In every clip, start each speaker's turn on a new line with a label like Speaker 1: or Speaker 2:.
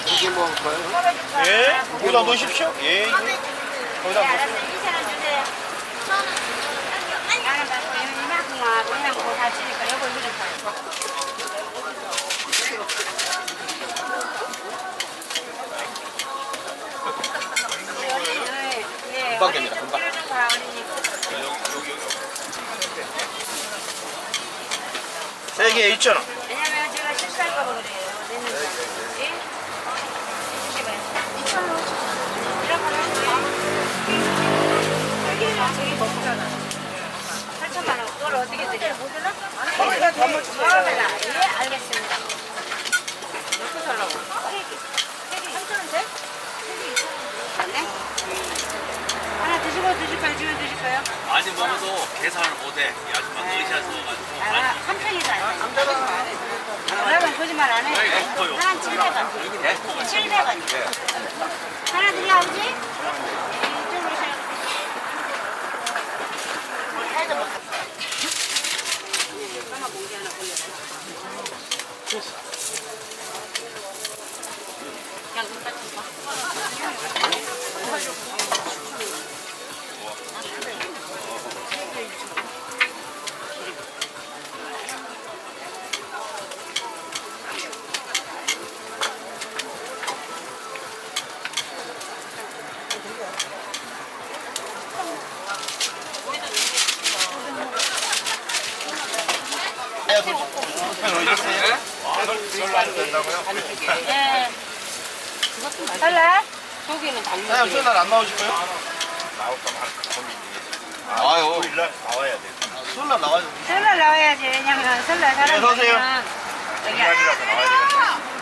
Speaker 1: 이게 뭐 할까요?
Speaker 2: 예, 거기다 넣으십시오. 예, 예. 거기다 넣으세요.
Speaker 3: 2,000원 주세요. 나는 갖고 이만큼만 그냥 그거 다 치니까 이거 이거 좀
Speaker 2: 금방 됩니다, 금방. 세 개에 2,000원.
Speaker 3: 왜냐면 제가 실수할까 봐 그래요. 내는 거. 예? 2,000원. 이런 거는 저기 먹잖아. 8,000원 원. 그걸 어떻게 드려요? 거기다 더 주세요. 예, 알겠습니다. 몇개 살라고? 3개. 3,000원 돼? 3개 2,000원. 네? 하나 드시고 드실까요? 지금 드실까요?
Speaker 4: 많이 먹어도 계산을 못해. 이 아줌마 의시하셔 가지고.
Speaker 3: 한 편이다. 여러분 거짓말 안 해. 하나 700원. 700원. 하나 드려 아버지? 이쪽으로 오세요. 까마 봉지 하나 올려라. 그냥 눈 닦지 마. 예. 설날? 고기는 달리.
Speaker 2: 사장님, 수요일 날안 나오실 거예요?
Speaker 1: 아유.
Speaker 2: 수요일 나와야 돼. 수요일 날 나와야 돼.
Speaker 3: 설날 나와야지. 왜냐면 설날
Speaker 2: 네,
Speaker 3: 사람들은
Speaker 2: 서세요.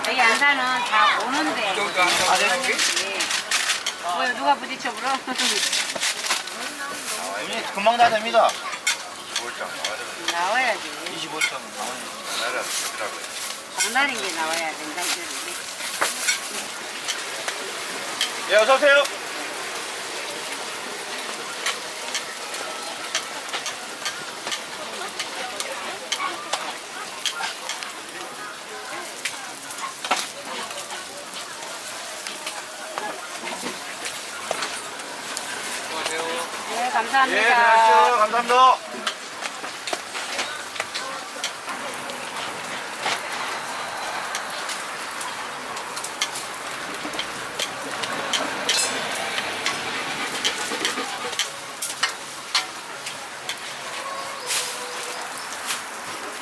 Speaker 3: 여기 안 사는 다 오는데.
Speaker 2: 아, 네.
Speaker 3: 뭐 누가 부딪혀 물어?
Speaker 2: 이미 금방 다 됩니다.
Speaker 3: 나와야지.
Speaker 2: 25천 나와야 되더라고요.
Speaker 3: 장난인 게 나와야 된다 이러는데.
Speaker 2: 예, 어서 오세요.
Speaker 3: 네, 감사합니다.
Speaker 2: 예, 들어가십시오. 감사합니다.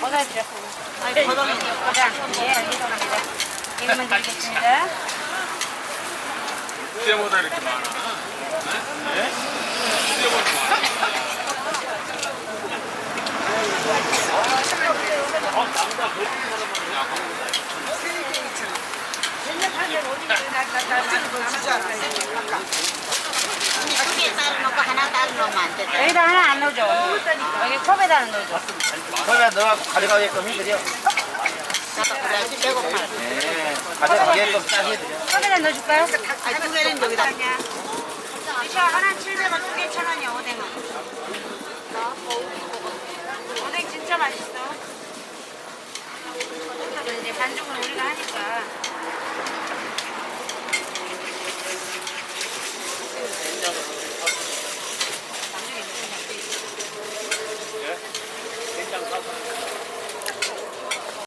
Speaker 3: 뭐다 드려? 포장. 예, 알겠습니다. 이거만 드리겠습니다.
Speaker 4: 때보다 이렇게 많아. 네? 때보다 많아.
Speaker 5: 두개 따로 넣고 하나 따로 넣으면 안 돼.
Speaker 3: 여기다 하나 안 넣어줘. 여기 컵에다 넣어줘.
Speaker 2: 그러면 너가 가져가게끔 해드려.
Speaker 5: 나도 그래야지 배고파.
Speaker 2: 네, 가져가게끔 딱 해드려.
Speaker 3: 컵에다 넣어줄까요?
Speaker 5: 두 개는 여기다.
Speaker 3: 이거 하나 700원, 두 개 1,000원이야, 오뎅은. 오뎅 진짜 맛있어. 이제 반죽은 우리가 하니까.